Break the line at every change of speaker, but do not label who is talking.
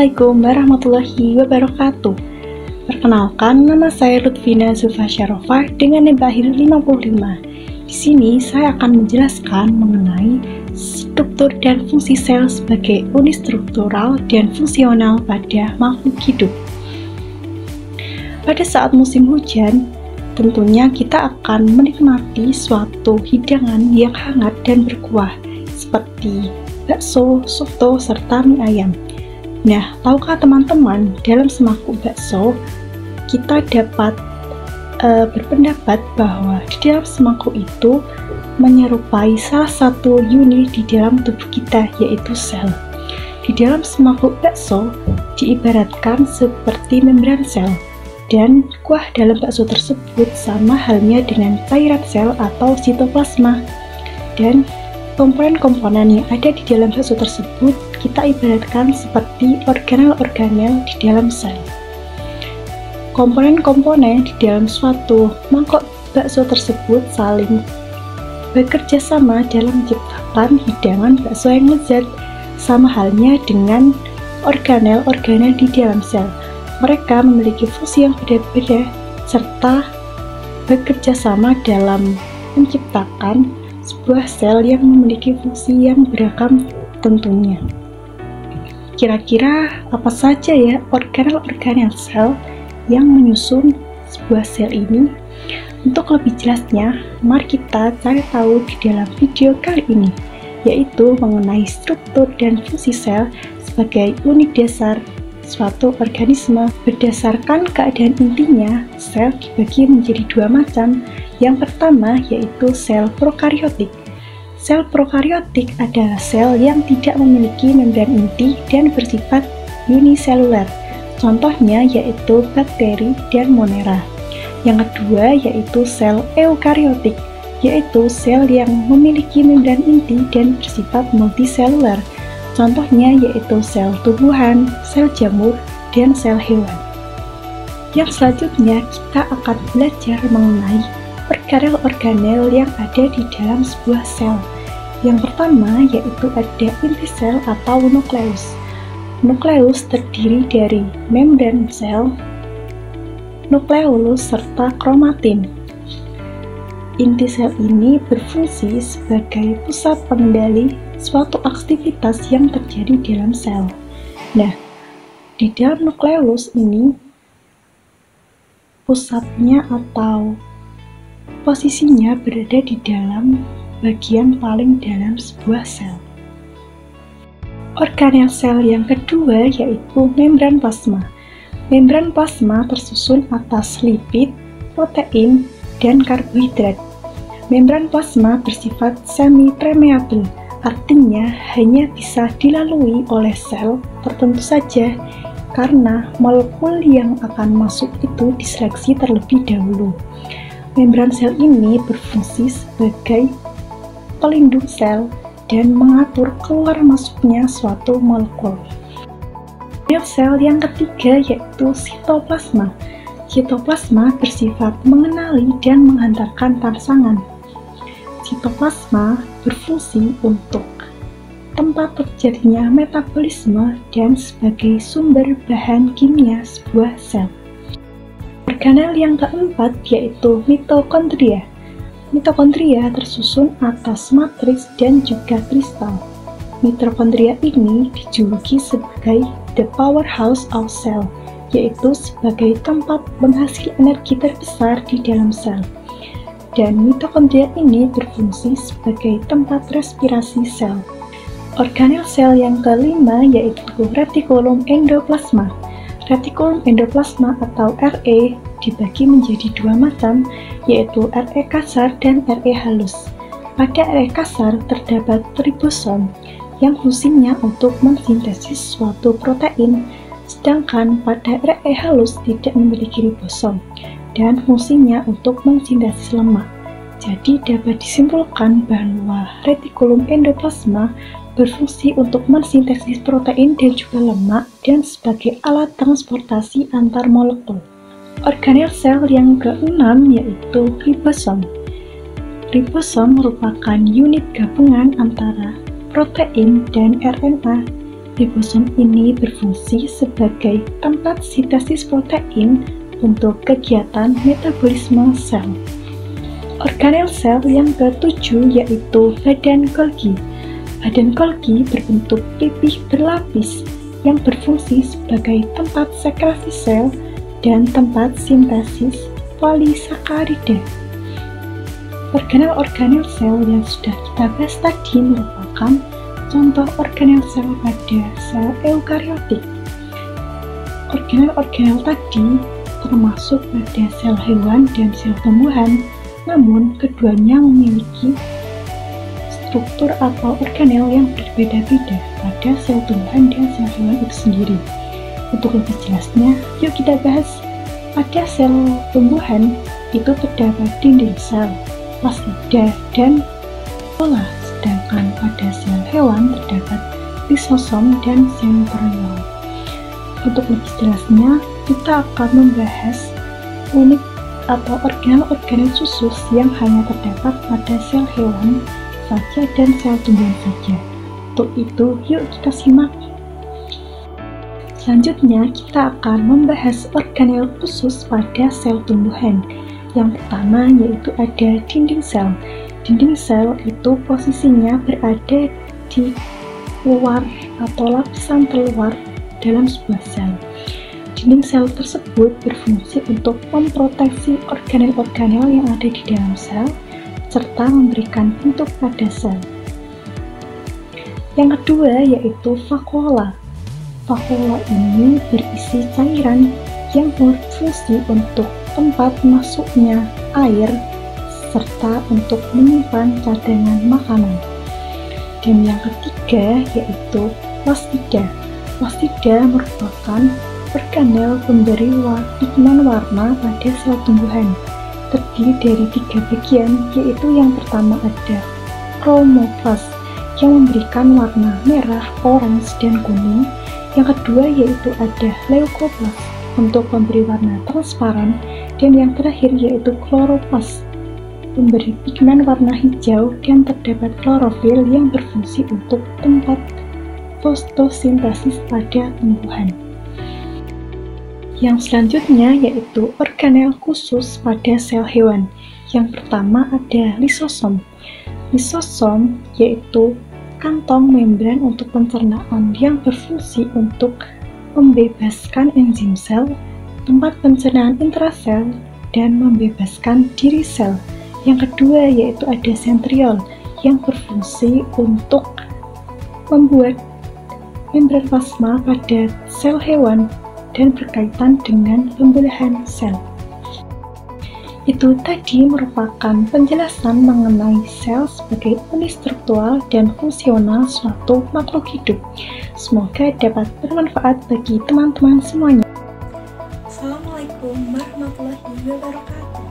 Assalamualaikum warahmatullahi wabarakatuh. Perkenalkan, nama saya Lutfina Zulfa Syarofah dengan NIM lahir 55. Di sini saya akan menjelaskan mengenai struktur dan fungsi sel sebagai unit struktural dan fungsional pada makhluk hidup. Pada saat musim hujan, tentunya kita akan menikmati suatu hidangan yang hangat dan berkuah seperti bakso, soto, serta mie ayam. Nah, tahukah teman-teman, dalam semangkuk bakso, kita dapat berpendapat bahwa di dalam semangkuk itu menyerupai salah satu unit di dalam tubuh kita, yaitu sel. Di dalam semangkuk bakso diibaratkan seperti membran sel, dan kuah dalam bakso tersebut sama halnya dengan cairan sel atau sitoplasma. Dan komponen-komponen yang ada di dalam bakso tersebut kita ibaratkan seperti organel-organel di dalam sel. Komponen-komponen di dalam suatu mangkok bakso tersebut saling bekerja sama dalam menciptakan hidangan bakso yang lezat, sama halnya dengan organel-organel di dalam sel. Mereka memiliki fungsi yang berbeda serta bekerja sama dalam menciptakan sebuah sel yang memiliki fungsi yang beragam tentunya. Kira-kira apa saja ya organel-organel sel yang menyusun sebuah sel ini? Untuk lebih jelasnya, mari kita cari tahu di dalam video kali ini, yaitu mengenai struktur dan fungsi sel sebagai unit dasar suatu organisme. Berdasarkan keadaan intinya, sel dibagi menjadi dua macam. Yang pertama yaitu sel prokariotik. Sel prokariotik adalah sel yang tidak memiliki membran inti dan bersifat uniseluler. Contohnya yaitu bakteri dan monera. Yang kedua yaitu sel eukariotik, yaitu sel yang memiliki membran inti dan bersifat multiseluler. Contohnya yaitu sel tumbuhan, sel jamur, dan sel hewan. Yang selanjutnya kita akan belajar mengenai organel-organel yang ada di dalam sebuah sel. Yang pertama yaitu ada inti sel atau nukleus. Nukleus terdiri dari membran sel, nukleolus, serta kromatin. Inti sel ini berfungsi sebagai pusat pengendali suatu aktivitas yang terjadi dalam sel. Nah, di dalam nukleolus ini pusatnya atau posisinya berada di dalam bagian paling dalam sebuah sel. Organel sel yang kedua yaitu membran plasma. Membran plasma tersusun atas lipid, protein, dan karbohidrat. Membran plasma bersifat semi-permeable, artinya hanya bisa dilalui oleh sel tertentu saja karena molekul yang akan masuk itu diseleksi terlebih dahulu. Membran sel ini berfungsi sebagai pelindung sel dan mengatur keluar masuknya suatu molekul. Sel yang ketiga yaitu sitoplasma. Sitoplasma bersifat mengenali dan menghantarkan rangsangan. Sitoplasma berfungsi untuk tempat terjadinya metabolisme dan sebagai sumber bahan kimia sebuah sel. Organel yang keempat yaitu mitokondria. Mitokondria tersusun atas matriks dan juga kristal. Mitokondria ini dijuluki sebagai the powerhouse of cell, yaitu sebagai tempat penghasil energi terbesar di dalam sel. Dan mitokondria ini berfungsi sebagai tempat respirasi sel. Organel sel yang kelima yaitu retikulum endoplasma. Retikulum endoplasma atau RE dibagi menjadi dua macam, yaitu RE kasar dan RE halus. Pada RE kasar terdapat ribosom yang fungsinya untuk mensintesis suatu protein, sedangkan pada RE halus tidak memiliki ribosom dan fungsinya untuk mensintesis lemak. Jadi dapat disimpulkan bahwa retikulum endoplasma berfungsi untuk mensintesis protein dan juga lemak dan sebagai alat transportasi antar molekul. Organel sel yang keenam yaitu ribosom. Ribosom merupakan unit gabungan antara protein dan RNA Ribosom ini berfungsi sebagai tempat sintesis protein untuk kegiatan metabolisme sel. Organel sel yang ke-7 yaitu badan Golgi. Badan Golgi berbentuk pipih berlapis yang berfungsi sebagai tempat sekresi sel dan tempat sintesis polisakarida. Organel-organel sel yang sudah kita bahas tadi merupakan contoh organel sel pada sel eukariotik. Organel-organel tadi termasuk pada sel hewan dan sel tumbuhan, namun keduanya memiliki struktur atau organel yang berbeda-beda pada sel tumbuhan dan sel hewan itu sendiri. Untuk lebih jelasnya, yuk kita bahas. Pada sel tumbuhan itu terdapat dinding sel, plastida, dan pola, sedangkan pada sel hewan terdapat lisosom dan sentriol. Untuk lebih jelasnya, kita akan membahas unit atau organel-organel khusus yang hanya terdapat pada sel hewan saja dan sel tumbuhan saja. Untuk itu, yuk kita simak. Selanjutnya, kita akan membahas organel khusus pada sel tumbuhan. Yang pertama yaitu ada dinding sel. Dinding sel itu posisinya berada di luar atau lapisan terluar dalam sebuah sel. Dinding sel tersebut berfungsi untuk memproteksi organel-organel yang ada di dalam sel, serta memberikan bentuk pada sel. Yang kedua yaitu vakuola. Vakuola ini berisi cairan yang berfungsi untuk tempat masuknya air serta untuk menyimpan cadangan makanan. Dan yang ketiga yaitu plastida. Plastida merupakan organel pemberi pigmen warna pada sel tumbuhan. Terdiri dari 3 bagian, yaitu yang pertama ada chromoplas yang memberikan warna merah, orange, dan kuning. Yang kedua yaitu ada leukoplas untuk memberi warna transparan, dan yang terakhir yaitu kloroplas memberi pigmen warna hijau, dan terdapat klorofil yang berfungsi untuk tempat fotosintesis pada tumbuhan. Yang selanjutnya yaitu organel khusus pada sel hewan. Yang pertama ada lisosom. Lisosom yaitu kantong membran untuk pencernaan yang berfungsi untuk membebaskan enzim sel, tempat pencernaan intrasel, dan membebaskan diri sel. Yang kedua yaitu ada sentriol yang berfungsi untuk membuat membran plasma pada sel hewan dan berkaitan dengan pembelahan sel. Itu tadi merupakan penjelasan mengenai sel sebagai unit struktural dan fungsional suatu makhluk hidup. Semoga dapat bermanfaat bagi teman-teman semuanya. Assalamualaikum warahmatullahi wabarakatuh.